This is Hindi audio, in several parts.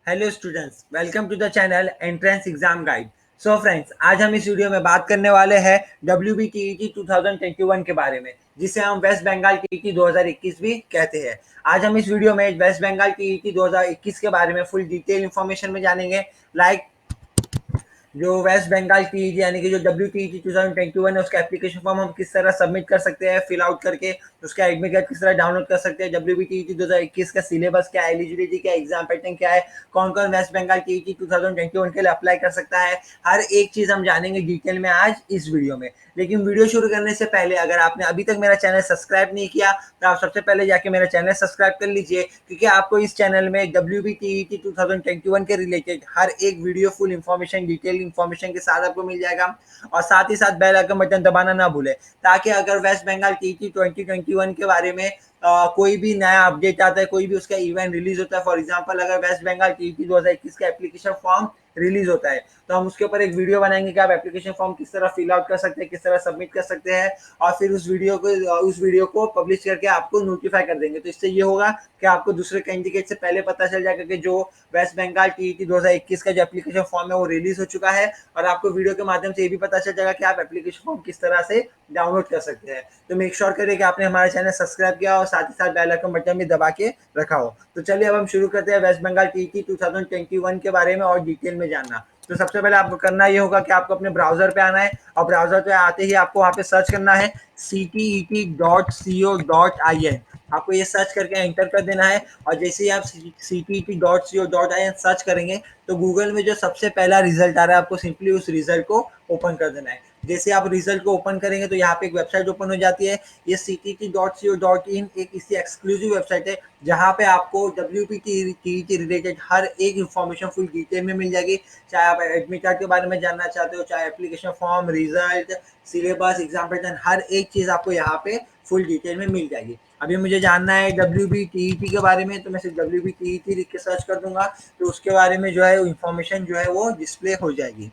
Hello students, welcome to the channel entrance exam guide. So friends, आज हम इस वीडियो में बात करने वाले हैं WBTET 2021 के बारे में, जिसे हम वेस्ट बंगाल टीईटी 2021 भी कहते हैं। आज हम इस वीडियो में वेस्ट बंगाल टीईटी 2021 के बारे में फुल डिटेल इंफॉर्मेशन में जानेंगे। लाइक जो वेस्ट बंगाल टीईटी यानी कि जो WTET 2021 है, उसका एप्लीकेशन फॉर्म हम किस तरह सबमिट कर सकते हैं, फिल आउट करके उसका एडमिट कार्ड किस तरह डाउनलोड कर सकते हैं, WBTET 2021 का सिलेबस क्या है, एलिजिबिलिटी क्या है, एग्जाम पैटर्न क्या है, कौन कौन वेस्ट बंगाल टीईटी 2021 के लिए अप्लाई कर सकता है, हर एक चीज हम जानेंगे डिटेल में आज इस वीडियो में। लेकिन वीडियो शुरू करने से पहले अगर आपने अभी तक मेरा चैनल सब्सक्राइब नहीं किया तो आप सबसे पहले जाके मेरा चैनल सब्सक्राइब कर लीजिए, क्योंकि आपको इस चैनल में WBTET 2021 के रिलेटेड हर एक video full information, detail information के साथ आपको मिल जाएगा। और साथ ही साथ बेल आइकन बटन दबाना ना भूले, ताकि अगर वेस्ट बंगाल टीईटी 2021 के बारे में कोई भी नया अपडेट आता है, कोई भी उसका इवेंट रिलीज होता है, फॉर एग्जांपल अगर वेस्ट बंगाल टीईटी 2021 का एप्लीकेशन फॉर्म रिलीज होता है, तो हम उसके ऊपर एक वीडियो बनाएंगे कि आप एप्लीकेशन फॉर्म किस तरह फिल आउट कर सकते हैं, किस तरह सबमिट कर सकते हैं, और फिर उस वीडियो को पब्लिश करके आपको नोटिफाई कर देंगे। तो इससे ये होगा कि आपको दूसरे कैंडिडेट से पहले पता चल जाएगा कि जो वेस्ट बंगाल टीईटी 2021 का जो एप्लीकेशन फॉर्म है वो रिलीज हो चुका है, और आपको वीडियो के माध्यम से ये भी पता चल जाएगा कि आप एप्लीकेशन फॉर्म किस तरह से डाउनलोड कर सकते हैं। तो मेक श्योर करिए कि आपने हमारा चैनल सब्सक्राइब किया और साथ ही साथ बेल आइकन बटन भी दबा के रखा हो। तो चलिए अब हम शुरू करते हैं वेस्ट बंगाल टीईटी 2021 के बारे में और डिटेल में जानना। तो सबसे पहले आपको करना ये होगा कि आपको अपने ब्राउजर पे आना है, और ब्राउजर पे आते ही आपको वहाँ पे सर्च करना है ctet.co.in। आपको ये सर्च करके एंटर कर देना है, और जैसे ही आप ctet.co.in सर्च करेंगे तो गूगल में जो सबसे पहला रिजल्ट आ रहा है, आपको सिंपली उस रिजल्ट को ओपन कर देना है। जैसे आप रिजल्ट को ओपन करेंगे तो यहाँ पे एक वेबसाइट ओपन हो जाती है। ये ctt.co.in एक इसी एक्सक्लूसिव वेबसाइट है, जहाँ पे आपको WBTET रिलेटेड हर एक इंफॉर्मेशन फुल डिटेल में मिल जाएगी। चाहे आप एडमिट कार्ड के बारे में जानना चाहते हो, चाहे application form, result, syllabus, exam pattern, हर एक चीज आपको यहाँ पे फुल डिटेल में मिल जाएगी। अभी मुझे जानना है WBTET के बारे में, तो मैं सिर्फ WBTET लिख के सर्च कर दूंगा, तो उसके बारे में जो है इंफॉर्मेशन जो है वो डिस्प्ले हो जाएगी।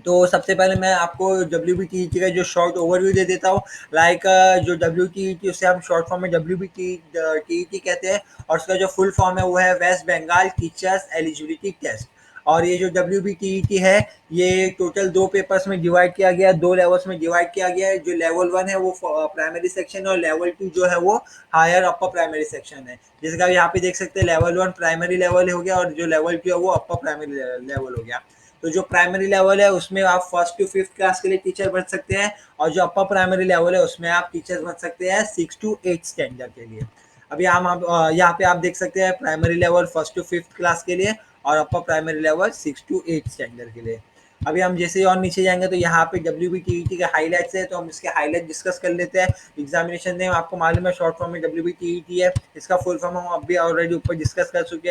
तो सबसे पहले मैं आपको WBTET का जो शॉर्ट ओवरव्यू दे देता हूँ। लाइक जो WTET, उसे हम शॉर्ट फॉर्म में WBTET कहते हैं, और उसका जो फुल फॉर्म है वो है West Bengal teachers eligibility test. और ये जो WBTET है, ये टोटल दो पेपर्स में डिवाइड किया गया है, दो लेवल्स में डिवाइड किया गया है। जो लेवल 1 है वो प्राइमरी सेक्शन, और लेवल 2 जो है वो हायर अपर प्राइमरी सेक्शन है। जैसे कि आप यहाँ पे देख सकते हैं, लेवल 1 प्राइमरी लेवल हो गया, और जो लेवल 2 है वो अपर प्राइमरी लेवल हो गया। तो जो प्राइमरी लेवल है उसमें आप फर्स्ट टू फिफ्थ क्लास के लिए टीचर बन सकते हैं, और जो अपर प्राइमरी लेवल है उसमें आप टीचर बन सकते हैं 6 to 8 स्टैंडर्ड के लिए। अभी हम यहाँ पे आप देख सकते हैं primary level first to fifth class के लिए, और upper primary level 6 to 8 standard के लिए। अभी हम जैसे ही और नीचे जाएंगे तो यहाँ पे WBTET के हाईलाइट्स है, तो हम इसके हाईलाइट डिस्कस कर लेते हैं। एग्जामिनेशन नेम आपको मालूम है, शॉर्ट फॉर्म में WBTET है। इसका फुल फॉर्म हम अभी ऑलरेडी ऊपर डिस्कस कर चुके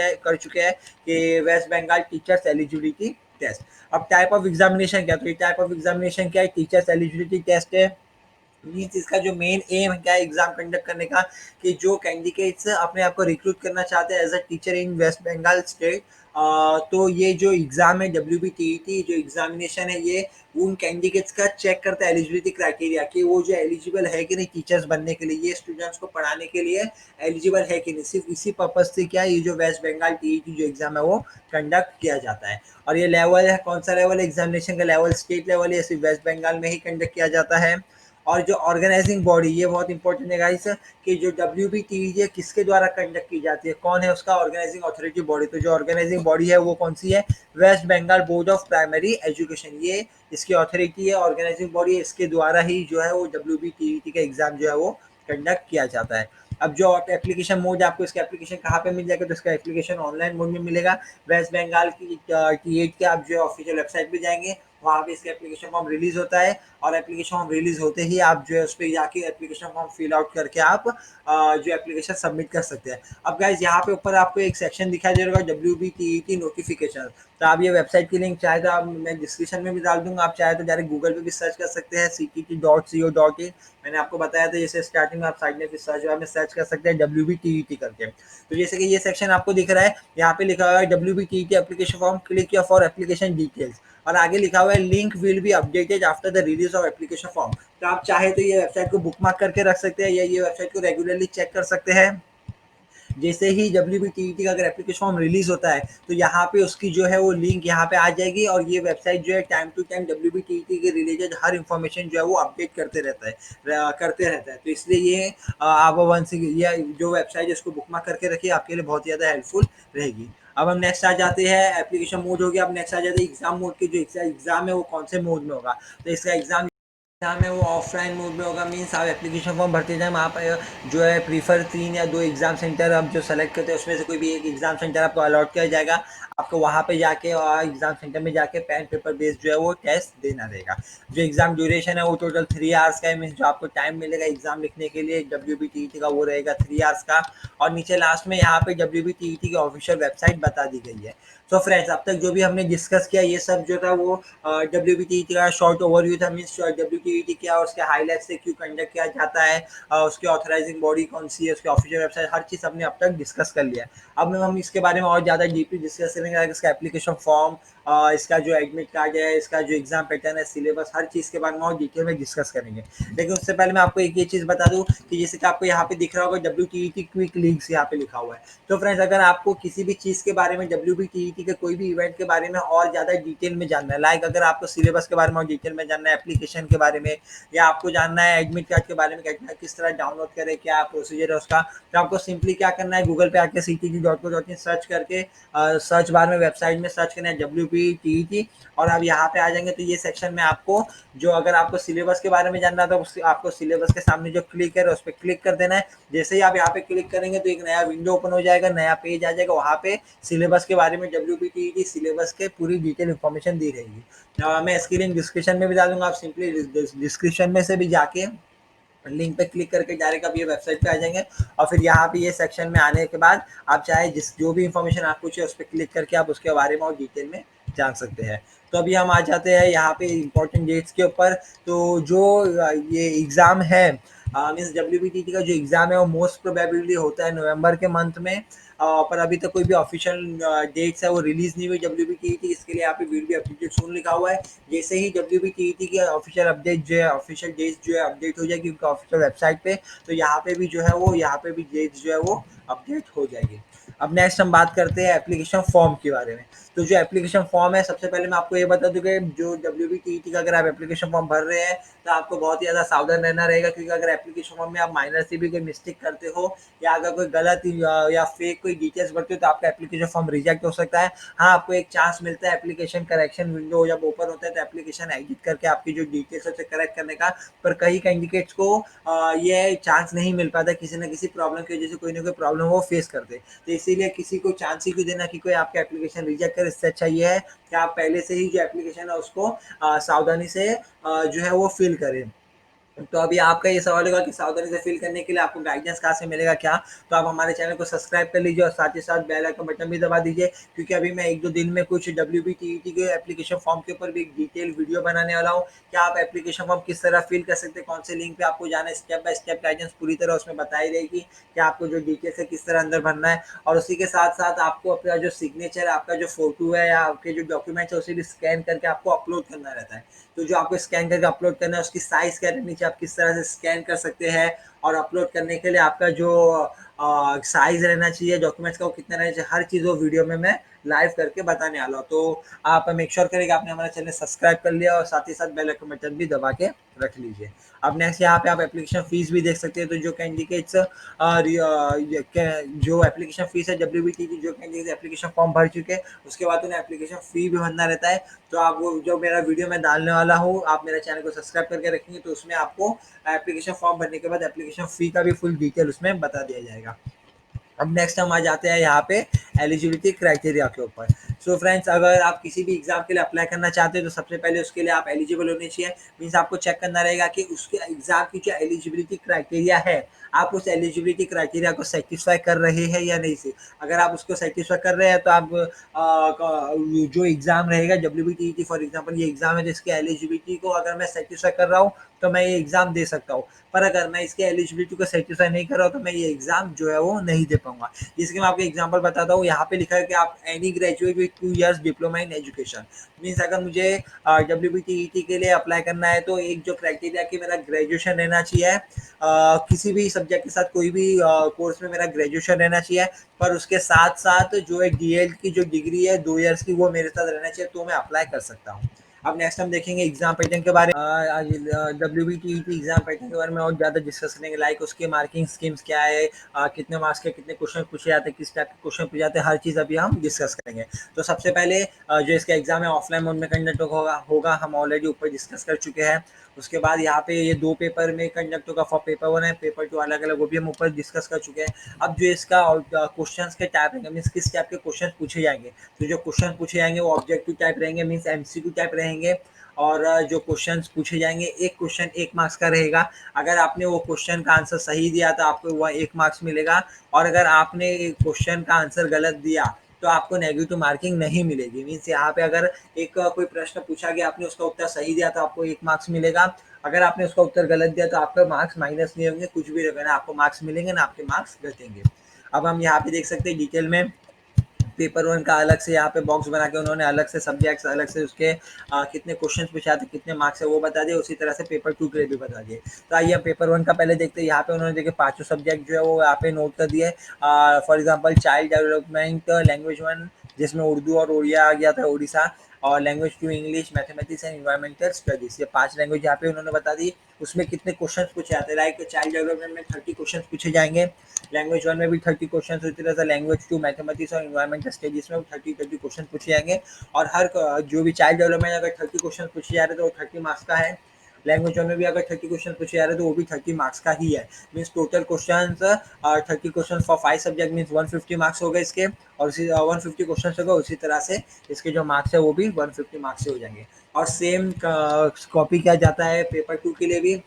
हैं कि West Bengal teachers eligibility test. अब टाइप ऑफ एग्जामिनेशन क्या, तो ये टाइप ऑफ एग्जामिनेशन क्या है, टीचर्स एलिजिबिलिटी टेस्ट है। मीन्स इसका जो मेन एम क्या है एग्जाम कंडक्ट करने का, कि जो कैंडिडेट्स अपने आप को रिक्रूट करना चाहते हैं as a teacher in West Bengal state, तो ये जो एग्जाम है WBTET जो एग्जामिनेशन है, ये उन कैंडिडेट्स का चेक करता है एलिजिबिलिटी क्राइटेरिया, कि वो जो एलिजिबल है कि नहीं टीचर्स बनने के लिए, ये स्टूडेंट्स को पढ़ाने के लिए एलिजिबल है कि नहीं। सिर्फ इसी पर्पज से क्या ये जो वेस्ट बंगाल टीईटी जो एग्जाम है वो कंडक्ट किया जाता है। और ये लेवल है, कौन सा लेवल है एग्जामिनेशन का, लेवल स्टेट लेवल है, सिर्फ वेस्ट बंगाल में ही कंडक्ट किया जाता है। और जो ऑर्गेनाइजिंग बॉडी, ये बहुत इंपॉर्टेंट है गाइस, कि जो WBTET किसके द्वारा कंडक्ट की जाती है, कौन है उसका ऑर्गेनाइजिंग अथॉरिटी बॉडी। तो जो ऑर्गेनाइजिंग बॉडी है वो कौन सी है, West Bengal board of primary education, ये इसकी अथॉरिटी है, ऑर्गेनाइजिंग बॉडी है। इसके द्वारा ही जो है वो WBTET का एग्जाम जो है वो कंडक्ट किया जाता है। अब जो एप्लीकेशन मोड, आपको इसका एप्लीकेशन कहाँ पे मिल जाएगा, तो इसका एप्लीकेशन ऑनलाइन मोड में मिलेगा। वेस्ट बंगाल की टीएट के आप जो ऑफिशियल वेबसाइट पे जाएंगे, वहाँ पे इसका एप्लीकेशन फॉर्म रिलीज होता है, और एप्लीकेशन फॉर्म रिलीज होते ही आप जो है उस पर जाके एप्लीकेशन फॉर्म फिल आउट करके आप जो एप्लीकेशन सबमिट कर सकते हैं। अब गाइज यहाँ पे ऊपर आपको एक सेक्शन दिखाई दे रहा है WBTET नोटिफिकेशन। तो आप ये वेबसाइट की लिंक चाहे तो आप, मैं डिस्क्रिप्शन में भी डाल दूंगा, आप चाहे तो डायरेक्ट गूगल पे भी सर्च कर सकते हैं ctt.co.in। मैंने आपको बताया था जैसे स्टार्टिंग में आप साइड में सर्च बार में सर्च कर सकते हैं WBTET करके। तो जैसे कि ये सेक्शन आपको दिख रहा है, यहाँ पे लिखा हुआ है WBTET एप्लीकेशन फॉर्म, क्लिक या फॉर एप्लीकेशन डिटेल्स, और आगे लिखा हुआ है link will be updated after the release of application form. तो आप चाहे तो ये वेबसाइट को बुकमार्क करके रख सकते हैं, या ये वेबसाइट को रेगुलरली चेक कर सकते हैं। जैसे ही WBTET का अगर एप्लीकेशन फॉर्म रिलीज़ होता है, तो यहाँ पे उसकी जो है वो लिंक यहाँ पे आ जाएगी और ये वेबसाइट जो है टाइम टू टाइम WBTET के रिलेटेड हर इन्फॉर्मेशन जो है वो अपडेट करते रहता है। तो इसलिए ये आप वन से ये जो वेबसाइट है इसको बुकमार्क करके रखिए, आपके लिए बहुत ज़्यादा हेल्पफुल रहेगी। अब हम नेक्स्ट आ जाते हैं, एप्लीकेशन मोड हो गया, अब नेक्स्ट आ जाते हैं एग्ज़ाम मोड की। जो एग्ज़ाम है वो कौन से मोड में होगा, तो इसका एग्ज़ाम है वो ऑफलाइन मोड में होगा। मीन्स आप एप्लीकेशन फॉर्म भरते टाइम आप जो है प्रीफर 3 या 2 एग्ज़ाम सेंटर आप जो सेलेक्ट करते हैं उसमें से कोई भी एक एग्ज़ाम सेंटर आपको अलॉट किया जाएगा। आपको वहाँ पे जाके और एग्ज़ाम सेंटर में जाके पेन पेपर बेस्ड जो है वो टेस्ट देना रहेगा। जो एग्ज़ाम ड्यूरेशन है वो टोटल 3 आवर्स का है। मीन्स जो आपको टाइम मिलेगा एग्ज़ाम लिखने के लिए WBTET का वो रहेगा 3 आवर्स का। और नीचे लास्ट में यहाँ पे WBTET की ऑफिशियल वेबसाइट बता दी गई है। तो फ्रेंड्स अब तक जो भी हमने डिस्कस किया ये सब जो था वो WBTET का शॉर्ट ओवरव्यू था। मीन्स WBTET क्या और उसके हाईलाइट्स से क्यों कंडक्ट किया जाता है, उसकी ऑथराइजिंग बॉडी कौन सी है, उसकी ऑफिशियल वेबसाइट, हर चीज़ हमने अब तक डिस्कस कर लिया है। अब हम इसके बारे में और ज़्यादा डीपली डिस्कस करेंगे, इसका एप्लीकेशन फॉर्म, इसका जो एडमिट कार्ड है, इसका जो एग्जाम पैटर्न है, सिलेबस, हर चीज़ के बारे में और डिटेल में डिस्कस करेंगे। लेकिन उससे पहले मैं आपको एक ये चीज़ बता दूं कि जैसे कि आपको यहाँ पे दिख रहा होगा WTET क्विक लिंक्स यहाँ पे लिखा हुआ है। तो फ्रेंड्स अगर आपको किसी भी चीज़ के बारे में WBTET के कोई भी इवेंट के बारे में और ज़्यादा डिटेल में जानना है, लाइक अगर आपको सिलेबस के बारे में और डिटेल में जानना है, एप्लीकेशन के बारे में, या आपको जानना है एडमिट कार्ड के बारे में किस तरह डाउनलोड करें, क्या प्रोसीजर है उसका, तो आपको सिंपली क्या करना है, गूगल पे आके ctt.co.in सर्च करके सर्च बार में वेबसाइट में सर्च करना है WBTET और आप यहाँ पे आ जाएंगे। तो ये सेक्शन में आपको जो अगर आपको सिलेबस के बारे में जानना था तो आपको सिलेबस के सामने जो क्लिक है उस पर क्लिक कर देना है। जैसे ही आप यहाँ पे क्लिक करेंगे तो एक नया विंडो ओपन हो जाएगा, नया पेज आ जाएगा, वहाँ पे सिलेबस के बारे में WBTET सिलेबस के पूरी डिटेल इन्फॉर्मेशन दी रहेगी। मैं इसकी लिंक डिस्क्रिप्शन में भी डालूंगा, आप सिंपली डिस्क्रिप्शन में से भी जाके लिंक पे क्लिक करके डायरेक्ट आप ये वेबसाइट पे आ जाएंगे। और फिर यहाँ पे ये सेक्शन में आने के बाद आप चाहे जिस जो भी इंफॉर्मेशन आपको चाहिए उस पर क्लिक करके आप उसके बारे में और डिटेल में जान सकते हैं। तो अभी हम आ जाते हैं यहाँ पे इम्पोर्टेंट डेट्स के ऊपर। तो जो ये एग्ज़ाम है मीन्स WBTET का जो एग्ज़ाम है वो मोस्ट प्रोबेबली होता है नवंबर के मंथ में। पर अभी तक कोई भी ऑफिशियल डेट्स है वो रिलीज़ नहीं हुई WBTET, इसके लिए यहाँ पे वीडियो अपडेटेड सून लिखा हुआ है। जैसे ही WBTET की ऑफिशियल अपडेट जो है, ऑफिशियल डेट्स जो है अपडेट हो जाएगी उनका ऑफिशियल वेबसाइट पे, तो यहाँ पे भी जो है वो यहाँ पे भी डेट्स जो है वो अपडेट हो जाएगी। अब नेक्स्ट हम बात करते हैं एप्लीकेशन फॉर्म के बारे में। तो जो एप्लीकेशन फॉर्म है, सबसे पहले मैं आपको ये बता दूं कि जो WBTET का अगर आप एप्लीकेशन फॉर्म भर रहे हैं तो आपको बहुत ही ज़्यादा सावधान रहना रहेगा, क्योंकि अगर एप्लीकेशन फॉर्म में आप माइनर से भी कोई मिस्टेक करते हो या अगर कोई गलत या फेक कोई डिटेल्स भरते हो तो आपका एप्लीकेशन फॉर्म रिजेक्ट हो सकता है। हाँ, आपको एक चांस मिलता है एप्लीकेशन करेक्शन विंडो जब ओपन होता है तो एप्लीकेशन एडिट करके आपकी जो डिटेल्स है उसे करेक्ट करने का, पर कई कैंडिडेट्स को ये चांस नहीं मिल पाता, किसी न किसी प्रॉब्लम की वजह से कोई ना कोई प्रॉब्लम वो फेस करते। तो इसीलिए किसी को चांस ही क्यों देना कि कोई आपका एप्लीकेशन रिजेक्ट करे। इससे अच्छा ये है कि आप पहले से ही जो एप्लीकेशन है उसको सावधानी से जो है वो फिल करें। तो अभी आपका ये सवाल होगा कि सावधानी से फिल करने के लिए आपको गाइडेंस कहाँ से मिलेगा क्या? तो आप हमारे चैनल को सब्सक्राइब कर लीजिए और साथ ही साथ बेल आइकन बटन भी दबा दीजिए, क्योंकि अभी मैं 1-2 दिन में कुछ WBTET के एप्लीकेशन फॉर्म के ऊपर भी एक डिटेल वीडियो बनाने वाला हूँ कि आप एप्लीकेशन फॉर्म किस तरह फिल कर सकते हैं, कौन से लिंक पे आपको जाना है, स्टेप बाय स्टेप गाइडेंस पूरी तरह उसमें बताई रहेगी कि आपको जो डिटेल्स है किस तरह अंदर भरना है। और उसी के साथ साथ आपको अपना जो सिग्नेचर है, आपका जो फोटो है या आपके जो डॉक्यूमेंट्स है उसे भी स्कैन करके आपको अपलोड करना रहता है। तो जो आपको स्कैन करके अपलोड करना है उसकी साइज़ क्या रहनी चाहिए, आप किस तरह से स्कैन कर सकते हैं, और अपलोड करने के लिए आपका जो साइज़ रहना चाहिए डॉक्यूमेंट्स का वो कितना रहना चाहिए, हर चीज़ वो वीडियो में मैं लाइव करके बताने वाला हूँ। तो आप मेक श्योर करें कि आपने हमारा चैनल सब्सक्राइब कर लिया और साथ ही साथ बेल आइकन बटन भी दबा के रख लीजिए। अब नेक्स्ट यहाँ पे आप एप्लीकेशन फ़ीस भी देख सकते हैं। तो जो कैंडिडेट्स जो एप्लीकेशन फ़ीस है WBTET जो कैंडिडेट एप्लीकेशन फॉर्म भर चुके हैं उसके बाद उन्हें एप्लीकेशन फ़ी भी भरना रहता है। तो आप वो जो मेरा वीडियो मैं डालने वाला हूँ, आप मेरे चैनल को सब्सक्राइब करके रखेंगे तो उसमें आपको एप्लीकेशन फॉर्म भरने के बाद एप्लीकेशन फ़ी का भी फुल डिटेल उसमें बता दिया जाएगा। अब नेक्स्ट हम आ जाते हैं यहाँ पे एलिजिबिलिटी क्राइटेरिया के ऊपर। सो फ्रेंड्स अगर आप किसी भी एग्जाम के लिए अप्लाई करना चाहते हैं तो सबसे पहले उसके लिए आप एलिजिबल होने चाहिए। मीन्स आपको चेक करना रहेगा कि उसके एग्जाम की जो एलिजिबिलिटी क्राइटेरिया है आप उस एलिजिबिलिटी क्राइटेरिया को सेटिस्फाई कर रहे हैं या नहीं से। अगर आप उसको सेटिस्फाई कर रहे हैं तो आप जो एग्ज़ाम रहेगा WBTET फॉर एग्जांपल ये एग्ज़ाम है जिसकी एलिजिबिलिटी को अगर मैं सेटिस्फाई कर रहा हूँ तो मैं ये एग्ज़ाम दे सकता हूँ। पर अगर मैं इसके एलिजिबिलिटी को सैटिस्फाई नहीं कर रहा हूँ, तो मैं ये एग्ज़ाम जो है वो नहीं दे पाऊँगा। जैसे कि मैं आपको एग्ज़ाम्पल बताता हूँ, यहाँ पे लिखा है कि आप any graduate with 2 years diploma in education. Means अगर मुझे डब्ल्यूबीटीईटी के लिए अप्लाई करना है, तो एक जो क्राइटेरिया कि मेरा ग्रेजुएशन रहना चाहिए, किसी भी सब्जेक्ट के साथ कोई भी कोर्स में मेरा ग्रेजुएशन रहना चाहिए, पर उसके साथ-साथ जो है डीएड की जो डिग्री है 2 इयर्स की, वो मेरे साथ रहना चाहिए, तो मैं अप्लाई कर सकता हूँ। अब नेक्स्ट हम देखेंगे एग्ज़ाम पैटर्न के बारे में। आज डब्ल्यूबीटीईटी एग्ज़ाम पैटर्न के बारे में और ज़्यादा डिस्कस करेंगे, लाइक उसके मार्किंग स्कीम्स क्या है, कितने मार्क्स के कितने क्वेश्चन पूछे जाते हैं, किस टाइप के क्वेश्चन पूछे जाते हैं, हर चीज़ अभी हम डिस्कस करेंगे। तो सबसे पहले जो इसका एग्ज़ाम है ऑफलाइन मोड में कंडक्ट होगा, हम ऑलरेडी ऊपर डिस्कस कर चुके हैं। उसके बाद यहाँ पे ये 2 पेपर में कंडक्ट होगा, फॉर पेपर 1 है, पेपर 2 अलग-अलग, वो भी हम ऊपर डिस्कस कर चुके हैं। अब जो इसका क्वेश्चंस के टाइप रहेंगे, मीन्स किस टाइप के क्वेश्चन पूछे जाएँगे। तो जो क्वेश्चन पूछे जाएँगे वो ऑब्जेक्टिव टाइप रहेंगे, मीन्स एमसीक्यू टाइप रहेंगे। और जो क्वेश्चंस पूछे जाएँगे, एक क्वेश्चन 1 मार्क्स का रहेगा। अगर आपने वो क्वेश्चन का आंसर सही दिया तो आपको वह 1 मार्क्स मिलेगा, और अगर आपने क्वेश्चन का आंसर गलत दिया तो आपको नेगेटिव मार्किंग नहीं मिलेगी। मीन्स यहाँ पे अगर एक कोई प्रश्न पूछा गया, आपने उसका उत्तर सही दिया तो आपको 1 मार्क्स मिलेगा। अगर आपने उसका उत्तर गलत दिया तो आपका मार्क्स माइनस नहीं होंगे, कुछ भी रहेगा, ना आपको मार्क्स मिलेंगे ना आपके मार्क्स घटेंगे। अब हम यहाँ पे देख सकते हैं डिटेल में पेपर 1 का अलग से यहाँ पे बॉक्स बना के उन्होंने अलग से सब्जेक्ट्स, अलग से उसके कितने क्वेश्चंस पूछे आते, कितने मार्क्स है वो बता दिए, उसी तरह से पेपर 2 के लिए भी बता दिए। तो आइए हम पेपर 1 का पहले देखते हैं। यहाँ पे उन्होंने देखिए पाँचों सब्जेक्ट जो है वो यहाँ पे नोट कर दिए। For example child development language 1, जिसमें उर्दू और उड़िया आ गया था, उड़ीसा, और language 2 English, mathematics and environmental studies, ये 5 लैंग्वेज यहाँ पे उन्होंने बता दी। उसमें कितने क्वेश्चंस पूछे जाते हैं, लाइक चाइल्ड डेवलपमेंट में 30 क्वेश्चंस पूछे जाएंगे, लैंग्वेज 1 में भी 30 क्वेश्चन, उसी तरह से लैंग्वेज 2, मैथमेटिक्स और एनवायरमेंटल स्टडीज में 30 क्वेश्चन पूछे जाएंगे। और हर जो भी चाइल्ड डेवलपमेंट अगर 30 क्वेश्चन पूछे जा रहे हैं तो वो 30 मार्क्स का है। लैंग्वेज वन में भी अगर 30 क्वेश्चन पूछे जा रहे हैं तो वो भी 30 मार्क्स का ही है। Means total question 30 question for 5 subject, means 150 marks हो गए इसके, और उसी 150 क्वेश्चन होगा, उसी तरह से इसके जो मार्क्स है वो भी 150 मार्क्स से हो जाएंगे। और सेम कॉपी किया जाता है पेपर 2 के लिए भी।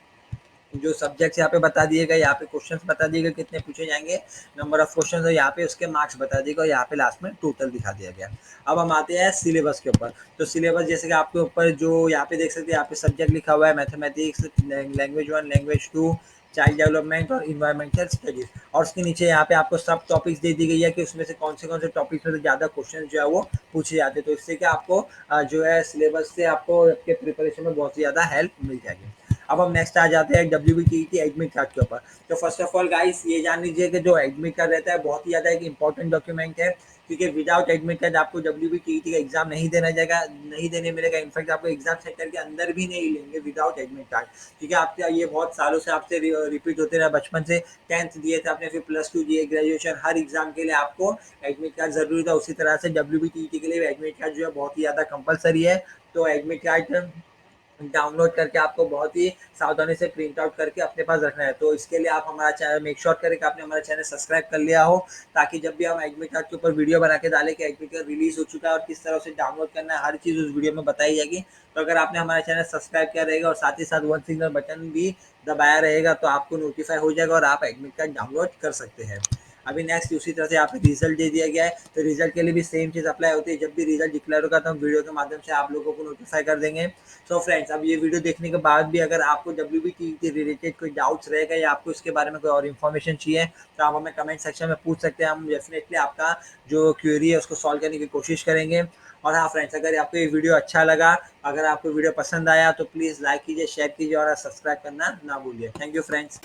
जो सब्जेक्ट्स यहाँ पे बता दिए गए, यहाँ पे क्वेश्चंस बता दिए गए कितने पूछे जाएंगे, नंबर ऑफ क्वेश्चंस, और यहाँ पे उसके मार्क्स बता दिए गए, और यहाँ पे लास्ट में टोटल दिखा दिया गया। अब हम आते हैं सिलेबस के ऊपर। तो सिलेबस जैसे कि आपके ऊपर जो यहाँ पे देख सकते हैं, यहाँ पे सब्जेक्ट लिखा हुआ है mathematics, language 1, language 2, child development और इन्वायरमेंटल स्टडीज, और उसके नीचे यहाँ पे आपको सब टॉपिक्स दे दी गई है कि उसमें से कौन से टॉपिक्स में से ज़्यादा क्वेश्चन जो है वो पूछे जाते हैं। तो इससे क्या आपको जो है सिलेबस से आपको आपके प्रिपरेशन में बहुत ही ज़्यादा हेल्प मिल जाएगी। अब हम नेक्स्ट आ जाते हैं डब्ल्यूबीटीईटी एडमिट कार्ड के ऊपर। तो फर्स्ट ऑफ ऑल गाइस ये जान लीजिए कि जो एडमिट कार्ड रहता है बहुत ही ज़्यादा एक इंपॉर्टेंट डॉक्यूमेंट है, क्योंकि विदाउट एडमिट कार्ड आपको डब्ल्यूबीटीईटी का एग्जाम नहीं देना जाएगा, नहीं देने मिलेगा। इनफैक्ट आपको एग्जाम सेंटर के अंदर भी नहीं लेंगे विदाउट एडमिट कार्ड, क्योंकि आपके ये बहुत सालों से आपसे रिपीट होते रहे। बचपन से 10th दिए थे आपने, फिर +2 दिए, ग्रेजुएशन, हर एग्जाम के लिए आपको एडमिट कार्ड जरूरी था। उसी तरह से डब्ल्यूबीटीईटी के लिए एडमिट कार्ड जो है बहुत ही ज़्यादा कंपलसरी है। तो एडमिट कार्ड डाउनलोड करके आपको बहुत ही सावधानी से प्रिंट आउट करके अपने पास रखना है। तो इसके लिए आप हमारा चैनल मेक श्योर करें कि आपने हमारा चैनल सब्सक्राइब कर लिया हो, ताकि जब भी हम एडमिट कार्ड के ऊपर वीडियो बना के डालें कि एडमिट कार्ड रिलीज हो चुका है और किस तरह से डाउनलोड करना है, हर चीज़ उस वीडियो में बताई जाएगी। तो अगर आपने हमारा चैनल सब्सक्राइब किया रहेगा और साथ ही साथ वन सिग्नल बटन भी दबाया रहेगा, तो आपको नोटिफाई हो जाएगा और आप एडमिट कार्ड डाउनलोड कर सकते हैं। अभी नेक्स्ट उसी तरह से यहाँ पे रिजल्ट दे दिया गया है, तो रिजल्ट के लिए भी सेम चीज़ अप्लाई होती है। जब भी रिजल्ट डिक्लेयर होगा तो हम वीडियो के माध्यम से आप लोगों को नोटिफाई कर देंगे। सो फ्रेंड्स, अब ये वीडियो देखने के बाद भी अगर आपको डब्ल्यूबीटीईटी के रिलेटेड कोई डाउट्स रहेगा या आपको इसके बारे में कोई और इन्फॉर्मेशन चाहिए, तो आप हमें कमेंट सेक्शन में पूछ सकते हैं। हम डेफिनेटली आपका जो क्वेरी है उसको सॉल्व करने की कोशिश करेंगे। और हाँ फ्रेंड्स, अगर आपको ये वीडियो अच्छा लगा, अगर आपको वीडियो पसंद आया, तो प्लीज़ लाइक कीजिए, शेयर कीजिए और सब्सक्राइब करना ना भूलिए। Thank you friends.